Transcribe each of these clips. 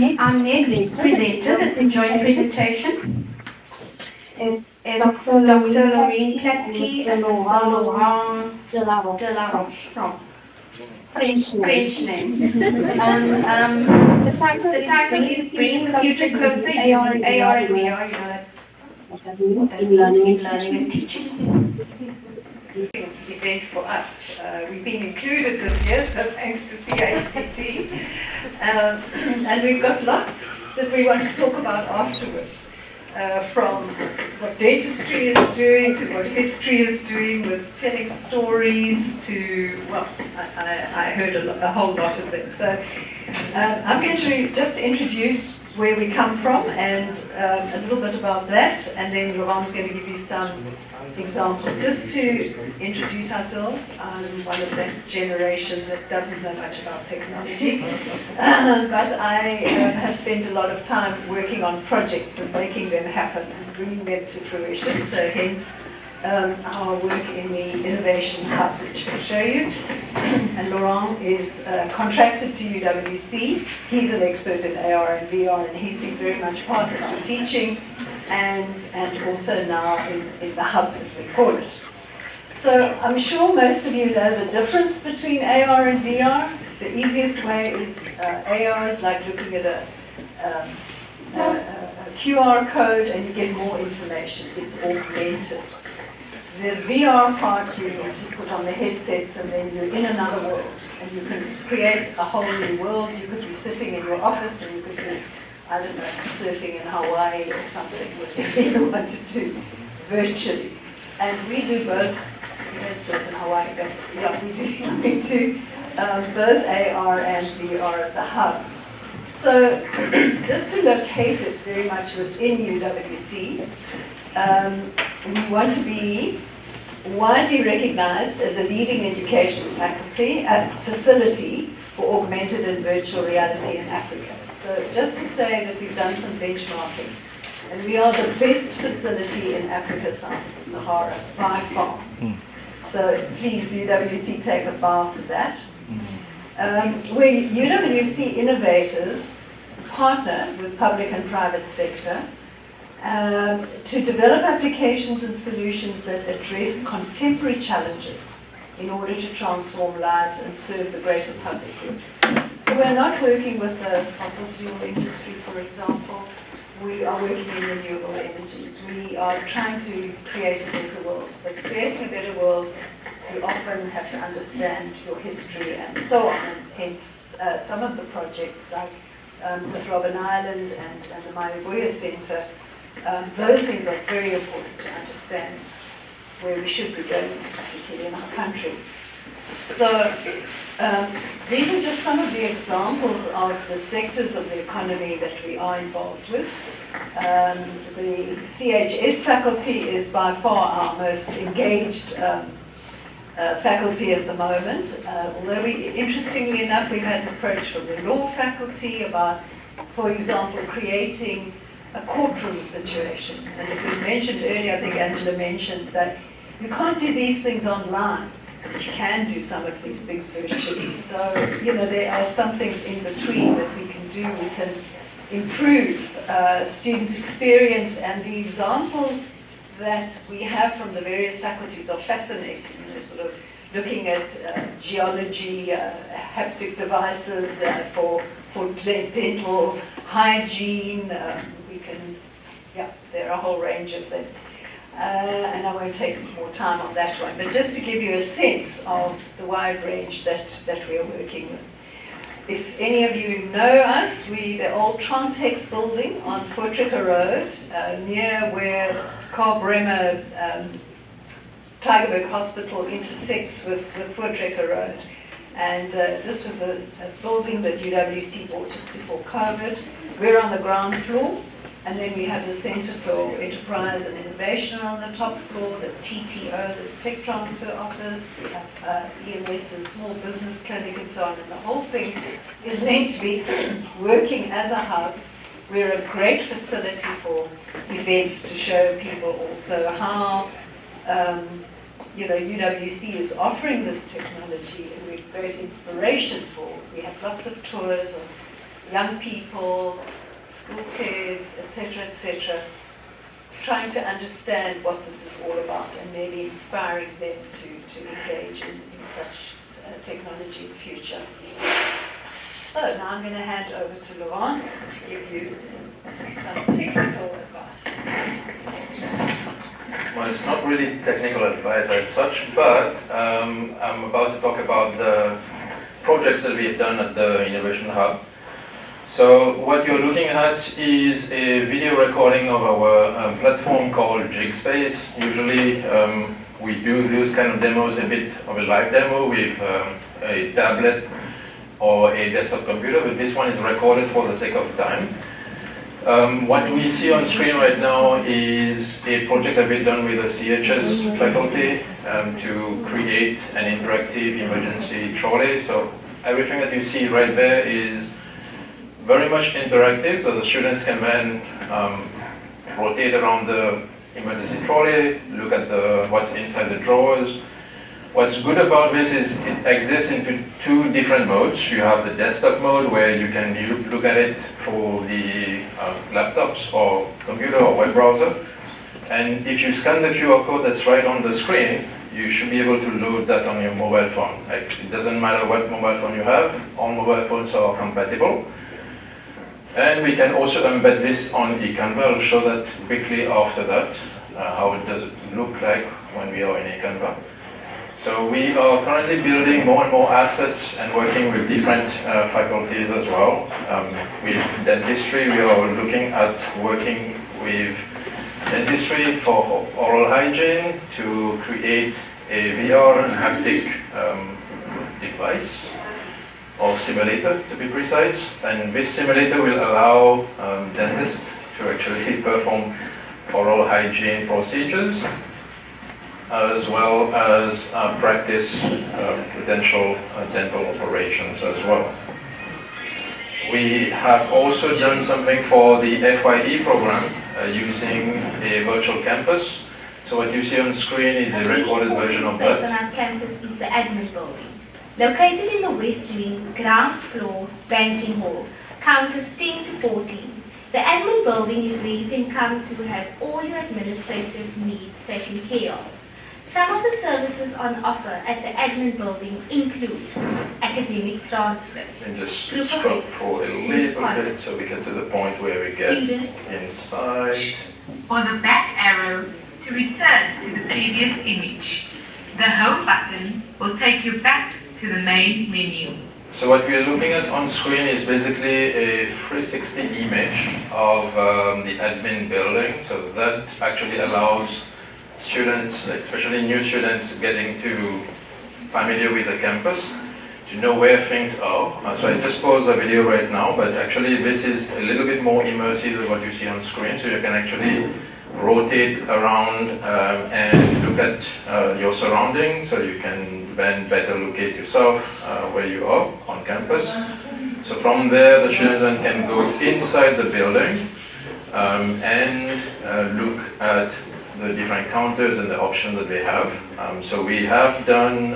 Our next presenter that's enjoying presentation. It's Dr. Laurine Platzky and Mr. Laurine de la Roche. French names. The title is Bringing the Future Closer using AR and VR. You know, that's what that means in learning and teaching. Event for us. We've been included this year, so thanks to CACT. And we've got lots that we want to talk about afterwards. From what dentistry is doing to what history is doing with telling stories to, well, I heard a whole lot of things. So I'm going to just introduce where we come from and a little bit about that, and then Laurent's going to give you some examples. Just to introduce ourselves, I'm one of that generation that doesn't know much about technology, but I have spent a lot of time working on projects and making them happen and bringing them to fruition, so hence our work in the Innovation Hub, which I'll show you. And Laurent is contracted to UWC. He's an expert in AR and VR, and he's been very much part of our teaching and also now in the hub, as we call it. So I'm sure most of you know the difference between AR and VR. The easiest way is AR is like looking at a QR code and you get more information. It's augmented. The VR part, you need to put on the headsets and then you're in another world. And you can create a whole new world. You could be sitting in your office and you could be, I don't know, surfing in Hawaii or something, whatever you want to do virtually. And we do both. We don't surf in Hawaii, but yeah, we do both AR and VR at the hub. So just to locate it very much within UWC, we want to be widely recognized as a leading education facility for augmented and virtual reality in Africa. So just to say that we've done some benchmarking, and we are the best facility in Africa south of the Sahara by far. So please, UWC, take a bow to that. We UWC innovators partner with public and private sector to develop applications and solutions that address contemporary challenges in order to transform lives and serve the greater public good. So we're not working with the fossil fuel industry, for example. We are working in renewable energies. We are trying to create a better world. But creating a better world, you often have to understand your history and so on. And hence, some of the projects, like with Robben Island and the Mayabuya Center, those things are very important to understand where we should be going, particularly in our country. So these are just some of the examples of the sectors of the economy that we are involved with. The CHS faculty is by far our most engaged faculty at the moment. Although interestingly enough, we've had an approach from the law faculty about, for example, creating a courtroom situation. And it was mentioned earlier, I think Angela mentioned, that you can't do these things online, but you can do some of these things virtually. So, you know, there are some things in between that we can do. We can improve students' experience, and the examples that we have from the various faculties are fascinating. You know, sort of looking at geology, haptic devices for dental hygiene. We can, yeah, there are a whole range of them. And I won't take more time on that one, but just to give you a sense of the wide range that we are working with. If any of you know us, the old Transhex building on Voortrekker Road, near where Karl Bremer Tygerberg Hospital intersects with Voortrekker Road. And this was a building that UWC bought just before COVID. We're on the ground floor. And then we have the Center for Enterprise and Innovation on the top floor, the TTO, the Tech Transfer Office, we have EMS, the Small Business Clinic, and so on. And the whole thing is meant to be working as a hub. We're a great facility for events to show people also how UWC is offering this technology, and we're great inspiration for. We have lots of tours of young people, school kids, etc., trying to understand what this is all about and maybe inspiring them to engage in such technology in the future. So now I'm going to hand over to Laurine to give you some technical advice. Well, it's not really technical advice as such, but I'm about to talk about the projects that we've done at the Innovation Hub. So what you're looking at is a video recording of our platform called JigSpace. Usually we do those kind of demos, a bit of a live demo with a tablet or a desktop computer, but this one is recorded for the sake of time. What we see on screen right now is a project that we've done with the CHS faculty to create an interactive emergency trolley. So everything that you see right there is very much interactive, so the students can then rotate around the emergency trolley, look at what's inside the drawers. What's good about this is it exists in two different modes. You have the desktop mode where you can look at it for the laptops or computer or web browser. And if you scan the QR code that's right on the screen, you should be able to load that on your mobile phone. Like, it doesn't matter what mobile phone you have, all mobile phones are compatible. And we can also embed this on eCanva. I'll show that quickly after that, how it does look like when we are in eCanva. So we are currently building more and more assets and working with different faculties as well. With dentistry, we are looking at working with dentistry for oral hygiene to create a VR and haptic device, or simulator to be precise. And this simulator will allow dentists to actually perform oral hygiene procedures, as well as practice potential dental operations as well. We have also done something for the FYE program using a virtual campus. So what you see on screen is a recorded version of that. The space on our campus is the admin building. Located in the West Wing, ground floor, banking hall, counters 10 to 14. The admin building is where you can come to have all your administrative needs taken care of. Some of the services on offer at the admin building include academic transcripts, And just scroll through a little bit so we get to the point where we get inside. Or the back arrow to return to the previous image. The home button will take you back to the main menu. So what we're looking at on screen is basically a 360 image of the admin building. So that actually allows students, especially new students, getting familiar with the campus, to know where things are. So I just paused the video right now, but actually this is a little bit more immersive than what you see on screen. So you can actually rotate around and look at your surroundings, so you can then better locate yourself where you are on campus. So from there, the students then can go inside the building and look at the different counters and the options that we have. So we have done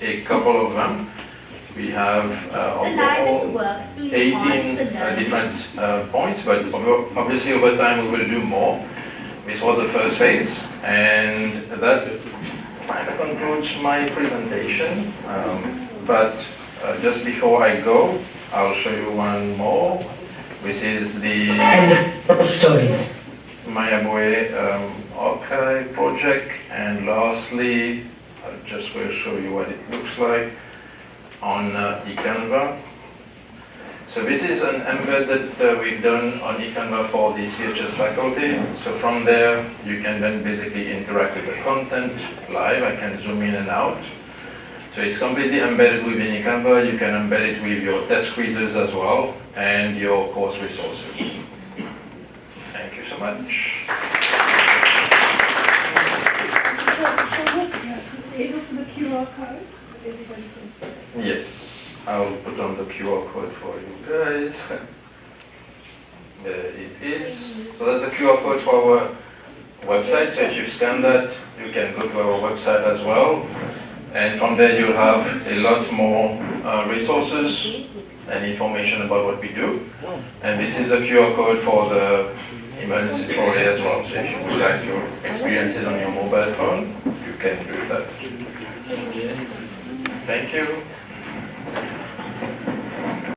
a couple of them. We have overall 18 different points, but obviously over time we will do more. This was the first phase, and that kind of concludes my presentation. But just before I go, I'll show you one more. This is the stories. Mayabwe archive project, and lastly, I just will show you what it looks like on eCanva. So this is an embed that we've done on eCanva for the CHS faculty. So from there, you can then basically interact with the content live. I can zoom in and out. So it's completely embedded within eCanva. You can embed it with your test quizzes as well, and your course resources. Thank you so much. Yes, I'll put on the QR code for you guys. There it is. So that's a QR code for our website. So if you scan that, you can go to our website as well. And from there you'll have a lot more resources and information about what we do. And this is a QR code for the emergency trolley as well. So if you would like to experience it on your mobile phone, you can do that. Thank you.